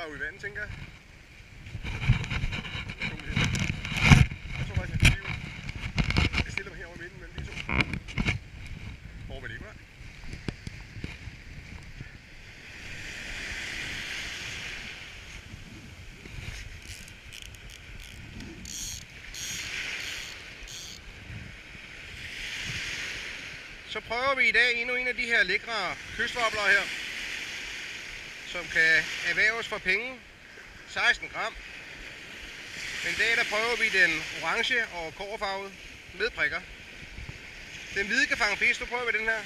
bare ud i vandet, tænker jeg. Jeg tror faktisk, jeg kan blive. Jeg stiller mig herovre i midten mellem de to. Hvor vil det ikke være? Så prøver vi i dag endnu en af de her lækre kystwobbler her, som kan erhverves for penge. 16 gram. Men i dag der prøver vi den orange og kobberfarvede med prikker. Den hvide kan fange fisk, nu prøver vi den her.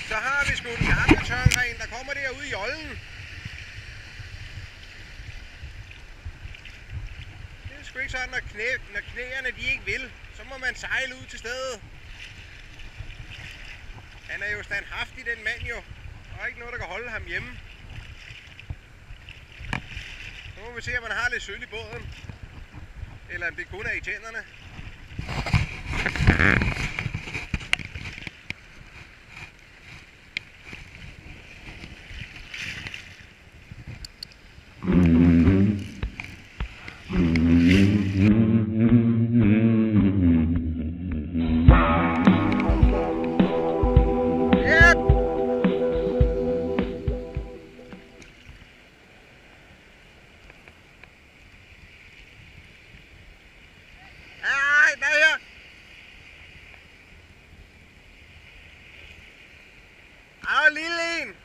Så har vi sgu den gamle tørngren, der kommer derude i jollen. Det er sgu ikke sådan, når knæerne de ikke vil, så må man sejle ud til stedet. Han er jo standhaftig, den mand jo. Der er ikke noget, der kan holde ham hjemme. Nu må vi se, om man har lidt sølv i båden. Eller om det kun er i tænderne. Lille en.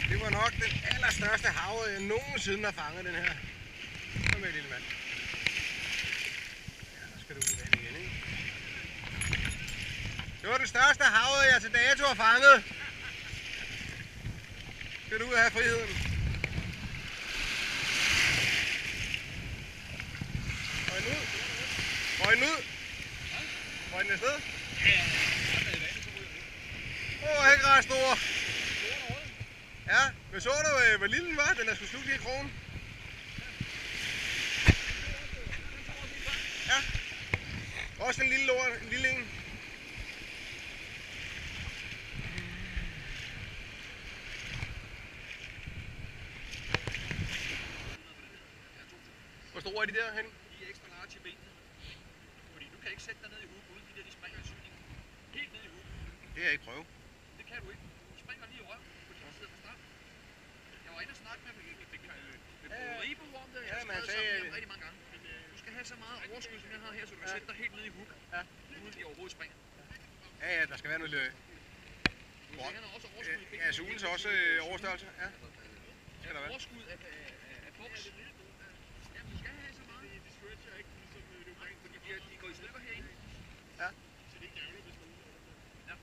Det var nok den allerstørste havre, jeg nogensinde har fanget, den her. Kom med, lille mand. Ja, så skal du ud i vand igen, ikke? Det var den største havre, jeg til dato har fanget. Skal du ud og have friheden. Røg den ud. Røg den ud. Røg den afsted. Åh, ikke ret stor. Ja, men så du, hvor lille den var? Den er sgu slugt i krogen. Ja. Også en lille lort, en lille en. Hvor store er de der henne? De er ekstra large i benene. Fordi du kan ikke sætte dig ned i hook uden de der, de springer i syningen. Helt ned i hook. Det har jeg ikke prøvet. Det kan du ikke. Du springer lige i røv, fordi de sidder på start. Jeg var inde og snakke med Ribo om det. Jeg har skrevet sammen med ham rigtig mange gange. Du skal have så meget overskud, som jeg har her, så du kan sætte dig helt ned i hook. Uden de overhovedet springer. Ja, ja, der skal være noget Han har også overskud i benene. Ja, sugens også overstørrelse. Ja. Skal der være. Overskud af boks. Jamen, du skal have så meget. De stretcher ikke, fordi de går i stykker herinde. Ja. Så det er ærgerligt, hvis du ja.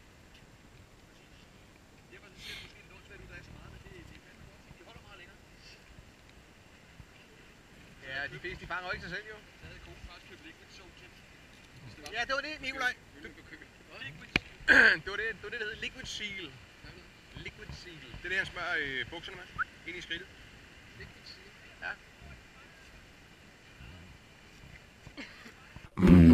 Derfor ser det måske lidt ondt, at du er så meget, men det er fandme godt. De holder meget længere. Ja, de fleste de fanger jo ikke sig selv, jo. Så havde konen faktisk købt liquid soap til. Ja, det var det, Nikolaj. Det var det, der hed Liquid Seal. Liquid Seal. Det er det, han smører bukserne med. Ind i skridtet. Liquid Seal? Ja. Mm.